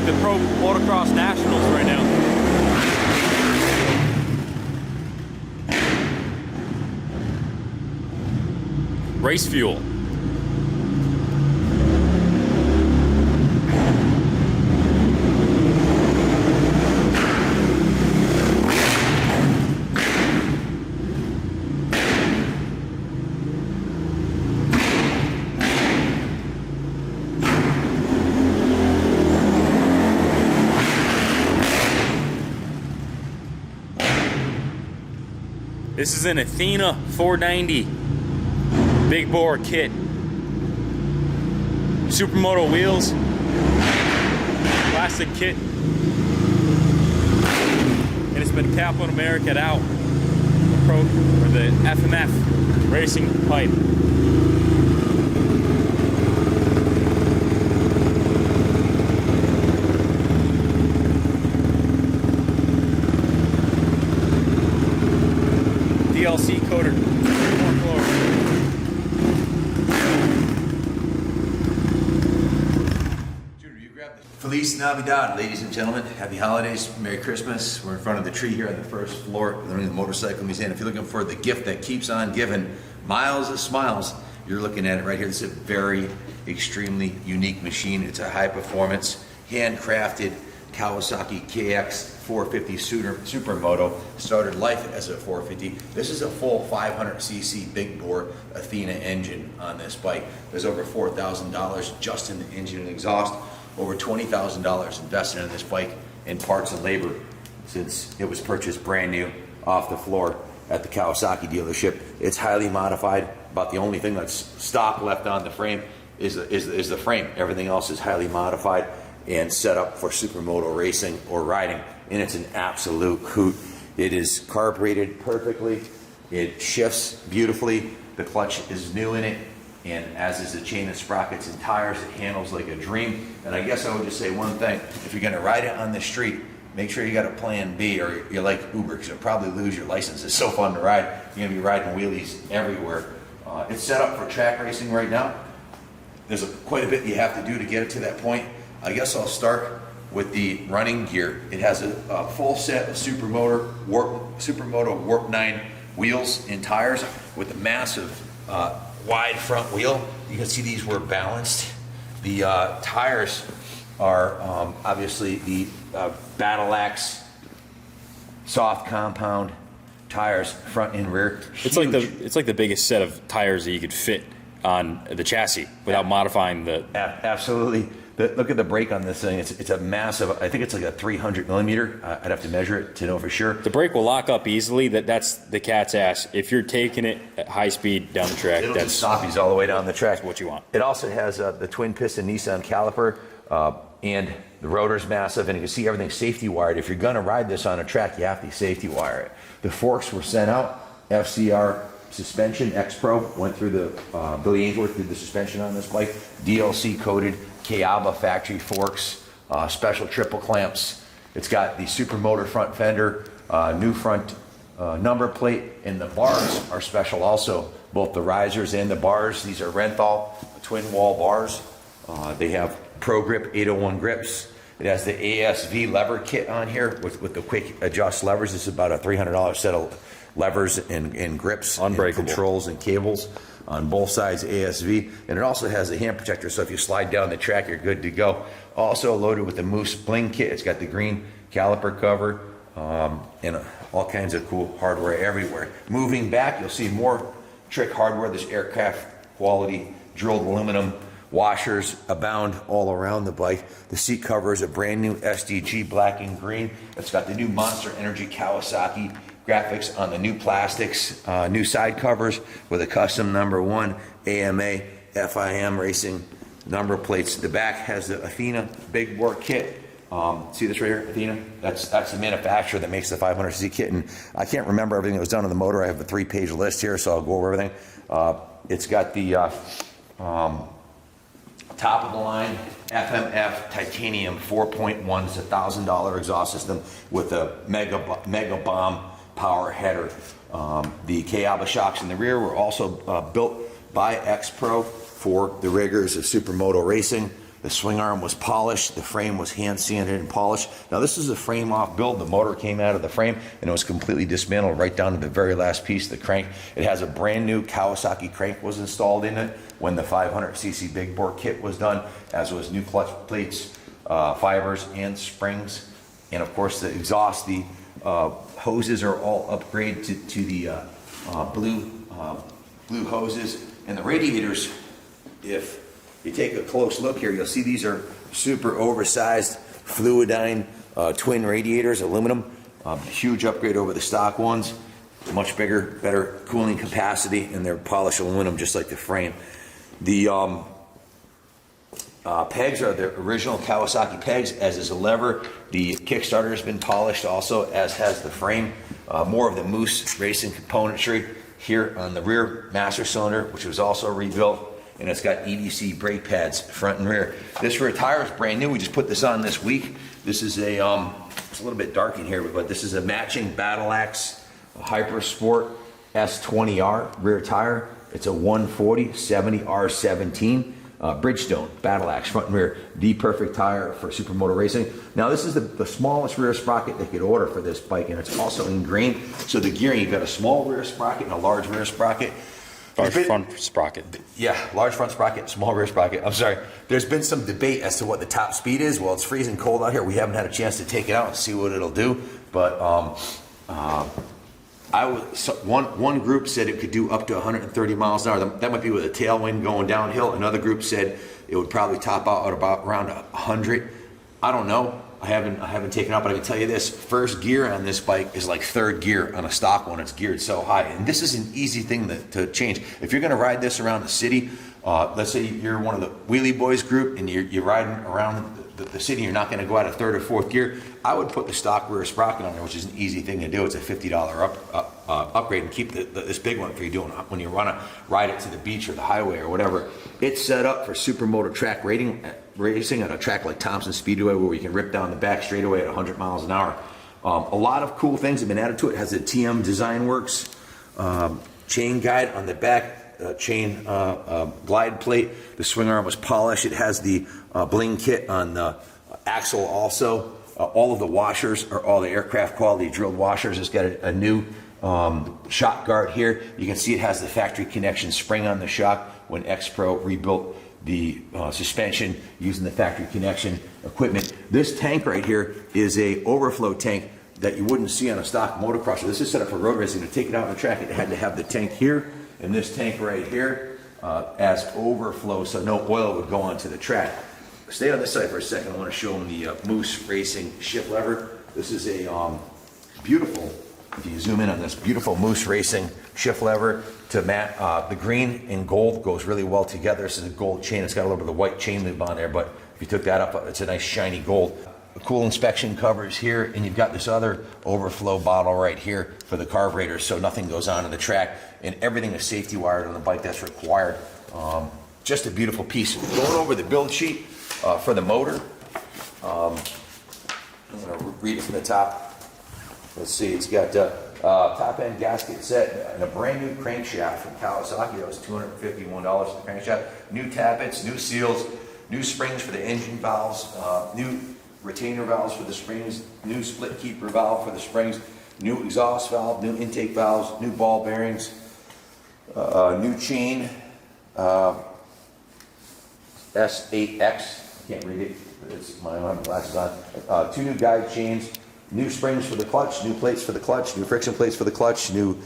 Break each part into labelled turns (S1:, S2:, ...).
S1: like the Pro Motocross Nationals right now. Race fuel. This is an Athena 490 big bore kit. Supermoto wheels, plastic kit, and it's been Kaplan America'd out for the FMF racing pipe. DLC coated.
S2: Feliz Navidad, ladies and gentlemen. Happy holidays, Merry Christmas. We're in front of the tree here on the first floor of the Motorcycle Museum. If you're looking for the gift that keeps on giving, miles of smiles, you're looking at it right here. This is a very, extremely unique machine. It's a high performance, handcrafted Kawasaki KX500 Supermoto. Started life as a 450. This is a full 500cc big bore Athena engine on this bike. There's over $4,000 just in the engine and exhaust. Over $20,000 invested in this bike in parts and labor since it was purchased brand new off the floor at the Kawasaki dealership. It's highly modified. About the only thing that's stock left on the frame is the frame. Everything else is highly modified and set up for supermoto racing or riding, and it's an absolute hoot. It is carbureted perfectly. It shifts beautifully. The clutch is new in it, and as is the chain of sprockets and tires. It handles like a dream. And I guess I would just say one thing: if you're going to ride it on the street, make sure you got a plan B, or you're like Uber, because you'll probably lose your license. It's so fun to ride. You're going to be riding wheelies everywhere. It's set up for track racing right now. There's quite a bit you have to do to get it to that point. I guess I'll start with the running gear. It has a full set of Supermoto Warp 9 wheels and tires with a massive wide front wheel. You can see these were balanced. The tires are obviously the Battle Axe soft compound tires, front and rear.
S1: It's like the biggest set of tires that you could fit on the chassis without modifying the.
S2: Absolutely. Look at the brake on this thing. It's a massive. I think it's like a 300 millimeter. I'd have to measure it to know for sure.
S1: The brake will lock up easily. That's the cat's ass. If you're taking it at high speed down the track,
S2: It'll just stoppies all the way down the track.
S1: That's what you want.
S2: It also has the twin piston Nissan caliper, and the rotor's massive, and you can see everything safety wired. If you're going to ride this on a track, you have to safety wire it. The forks were sent out. FCR suspension, X-Pro went through the Billy Ainsworth did the suspension on this bike. DLC coated Kayaba factory forks, special triple clamps. It's got the Supermoto front fender, new front number plate, and the bars are special also. Both the risers and the bars. These are Renthal twin wall bars. They have Pro Grip 801 grips. It has the ASV lever kit on here with the quick adjust levers. This is about a $300 set of levers and grips,
S1: unbreakable,
S2: and controls and cables on both sides ASV. And it also has a hand protector, so if you slide down the track, you're good to go. Also loaded with the Moose Bling kit. It's got the green caliper cover and all kinds of cool hardware everywhere. Moving back, you'll see more trick hardware. This aircraft quality drilled aluminum washers abound all around the bike. The seat cover is a brand new SDG black and green. It's got the new Monster Energy Kawasaki graphics on the new plastics, new side covers with a custom #1 AMA FIM racing number plates. The back has the Athena big bore kit. See this right here, Athena? That's the manufacturer that makes the 500cc kit. And I can't remember everything that was done on the motor. I have a 3-page list here, so I'll go over everything. It's got the top of the line FMF titanium 4.1. It's a $1,000 exhaust system with a mega bomb power header. The Kayaba shocks in the rear were also built by X-Pro for the rigors of Supermoto racing. The swing arm was polished. The frame was hand sanded and polished. Now this is a frame off build. The motor came out of the frame and it was completely dismantled right down to the very last piece, the crank. It has a brand new Kawasaki crank was installed in it when the 500cc big bore kit was done, as was new clutch plates, fibers and springs. And of course the exhaust, the hoses are all upgraded to the blue hoses. And the radiators, if you take a close look here, you'll see these are super oversized fluidine twin radiators, aluminum. Huge upgrade over the stock ones. Much bigger, better cooling capacity, and they're polished aluminum just like the frame. The pegs are the original Kawasaki pegs, as is a lever. The Kickstarter has been polished also, as has the frame. More of the Moose racing componentry here on the rear master cylinder, which was also rebuilt. And it's got EDC brake pads front and rear. This rear tire is brand new. We just put this on this week. This is a, it's a little bit dark in here, but this is a matching Battle Axe Hyper Sport S20R rear tire. It's a 140/70 R17 Bridgestone Battle Axe front and rear. The perfect tire for Supermoto racing. Now this is the smallest rear sprocket they could order for this bike, and it's also ingrained. So the gearing, you've got a small rear sprocket and a large rear sprocket.
S1: Large front sprocket.
S2: Yeah, large front sprocket, small rear sprocket. I'm sorry. There's been some debate as to what the top speed is. Well, it's freezing cold out here. We haven't had a chance to take it out and see what it'll do. But one group said it could do up to 130 miles an hour. That might be with a tailwind going downhill. Another group said it would probably top out at about around 100. I don't know. I haven't taken it out, but I can tell you this: first gear on this bike is like third gear on a stock one. It's geared so high, and this is an easy thing to change. If you're going to ride this around the city, let's say you're one of the wheelie boys group, and you're riding around the city, you're not going to go out of third or fourth gear. I would put the stock rear sprocket on there, which is an easy thing to do. It's a $50 upgrade, and keep this big one for you doing when you want to ride it to the beach or the highway or whatever. It's set up for Supermoto track racing on a track like Thompson Speedway, where you can rip down the back straightaway at 100 miles an hour. A lot of cool things have been added to it. It has a TM Design Works chain guide on the back, chain glide plate. The swing arm was polished. It has the bling kit on the axle also. All of the washers are all the aircraft quality drilled washers. It's got a new shock guard here. You can see it has the factory connection spring on the shock when X-Pro rebuilt the suspension using the factory connection equipment. This tank right here is a overflow tank that you wouldn't see on a stock motocrosser. This is set up for road racing. To take it out on the track, it had to have the tank here and this tank right here as overflow, so no oil would go onto the track. Stay on this side for a second. I want to show them the Moose Racing shift lever. This is a beautiful, if you zoom in on this, beautiful Moose Racing shift lever to mat. The green and gold goes really well together. This is a gold chain. It's got a little bit of the white chain lube on there, but if you took that up, it's a nice shiny gold. The cool inspection covers here, and you've got this other overflow bottle right here for the carburetor, so nothing goes on the track, and everything is safety wired on the bike. That's required. Just a beautiful piece. Going over the build sheet for the motor. I'm going to read it from the top. Let's see, it's got top end gasket set and a brand new crankshaft from Kawasaki. That was $251 for the crankshaft. New tappets, new seals, new springs for the engine valves, new retainer valves for the springs, new split keeper valve for the springs, new exhaust valve, new intake valves, new ball bearings, new chain, S8X. Can't read it. It's my glasses on. Two new guide chains, new springs for the clutch, new plates for the clutch, new friction plates for the clutch, new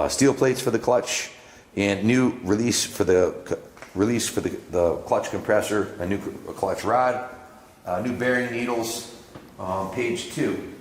S2: steel plates for the clutch, and new release for the clutch compressor, a new clutch rod, new bearing needles. Page 2.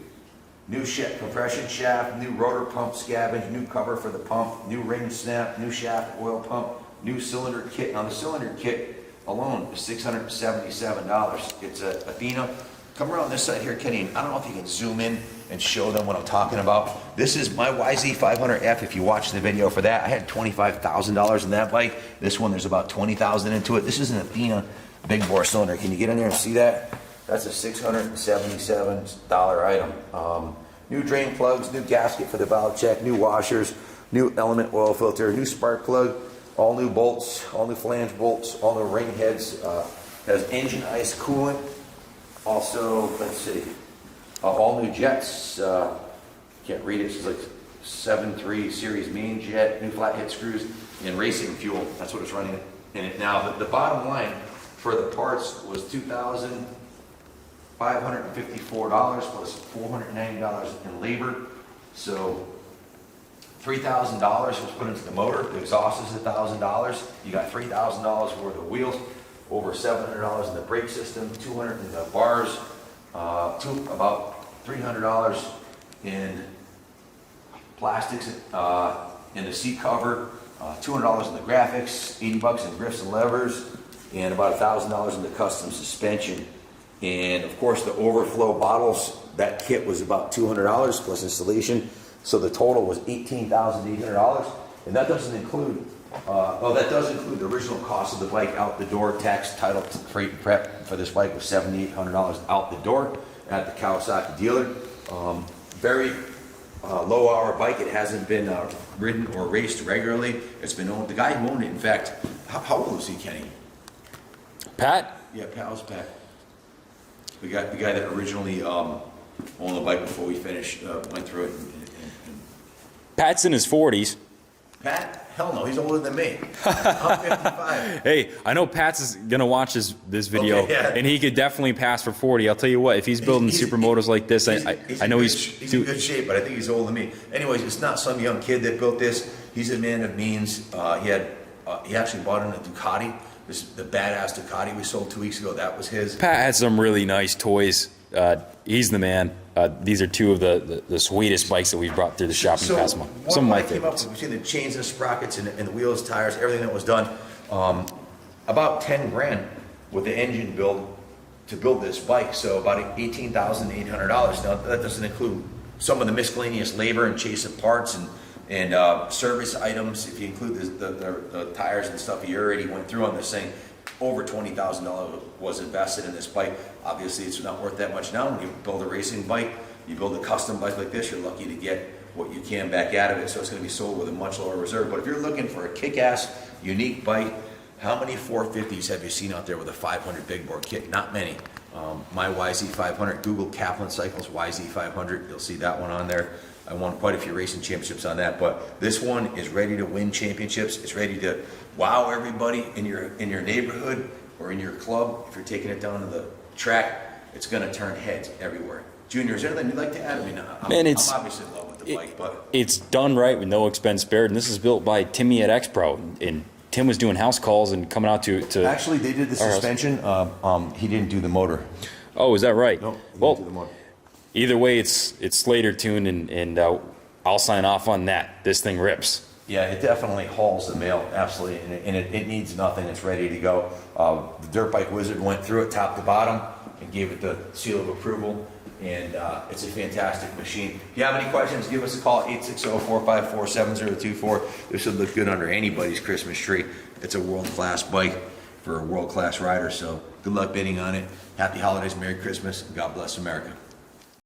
S2: New compression shaft, new rotor pump scavenge, new cover for the pump, new ring snap, new shaft oil pump, new cylinder kit. Now the cylinder kit alone is $677. It's a Athena. Come around this side here, Kenny, and I don't know if you can zoom in and show them what I'm talking about. This is my YZ500F. If you watch the video for that, I had $25,000 in that bike. This one, there's about $20,000 into it. This is an Athena big bore cylinder. Can you get in there and see that? That's a $677 item. New drain plugs, new gasket for the valve check, new washers, new element oil filter, new spark plug, all new bolts, all new flange bolts, all new ring heads. Has engine ice coolant. Also, let's see, all new jets. Can't read it. It's like 7.3 series main jet, new flathead screws, and racing fuel. That's what it's running in it now. The bottom line for the parts was $2,554 plus $490 in labor. So $3,000 was put into the motor. The exhaust is $1,000. You got $3,000 worth of wheels, over $700 in the brake system, $200 in the bars, about $300 in plastics in the seat cover, $200 in the graphics, $80 in grips and levers, and about $1,000 in the custom suspension. And of course the overflow bottles, that kit was about $200 plus installation. So the total was $18,800, and that doesn't include, that does include the original cost of the bike out the door, tax, title, freight, and prep for this bike was $7,800 out the door at the Kawasaki dealer. Very low hour bike. It hasn't been ridden or raced regularly. It's been owned. The guy who owned it, in fact, how old was he, Kenny?
S1: Pat?
S2: Yeah, Pat was Pat. The guy that originally owned the bike before we finished, went through it.
S1: Pat's in his 40s.
S2: Pat? Hell no, he's older than me. I'm 55.
S1: Hey, I know Pat's is gonna watch this video,
S2: Okay, yeah.
S1: and he could definitely pass for 40. I'll tell you what, if he's building supermotos like this, I know
S2: he's in good shape, but I think he's older than me. Anyways, it's not some young kid that built this. He's a man of means. He actually bought in a Ducati. The badass Ducati we sold 2 weeks ago. That was his.
S1: Pat had some really nice toys. He's the man. These are two of the sweetest bikes that we've brought through the shop in the past month. Some of my favorites.
S2: Between the chains and sprockets and the wheels, tires, everything that was done, about 10 grand with the engine build to build this bike. So about $18,800. Now that doesn't include some of the miscellaneous labor and chase of parts and service items. If you include the tires and stuff you already went through on this thing, over $20,000 was invested in this bike. Obviously, it's not worth that much now. When you build a racing bike, you build a custom bike like this, you're lucky to get what you can back out of it, so it's going to be sold with a much lower reserve. But if you're looking for a kick-ass, unique bike, how many 450s have you seen out there with a 500 big bore kit? Not many. My YZ500, Google Kaplan Cycles YZ500, you'll see that one on there. I won quite a few racing championships on that, but this one is ready to win championships. It's ready to wow everybody in your neighborhood or in your club. If you're taking it down to the track, it's going to turn heads everywhere. Junior, is there anything you'd like to add? I mean, I'm obviously in love with the bike, but
S1: it's done right with no expense spared, and this is built by Timmy at X-Pro, and Tim was doing house calls and coming out to
S2: actually they did the suspension. He didn't do the motor.
S1: Oh, is that right?
S2: No, he didn't do the motor.
S1: Either way, it's Slater tuned, and I'll sign off on that. This thing rips.
S2: Yeah, it definitely hauls the mail, absolutely, and it needs nothing. It's ready to go. The Dirt Bike Wizard went through it top to bottom and gave it the seal of approval, and it's a fantastic machine. If you have any questions, give us a call, 860-454-7024. This would look good under anybody's Christmas tree. It's a world-class bike for a world-class rider, so good luck bidding on it. Happy holidays, Merry Christmas, and God bless America.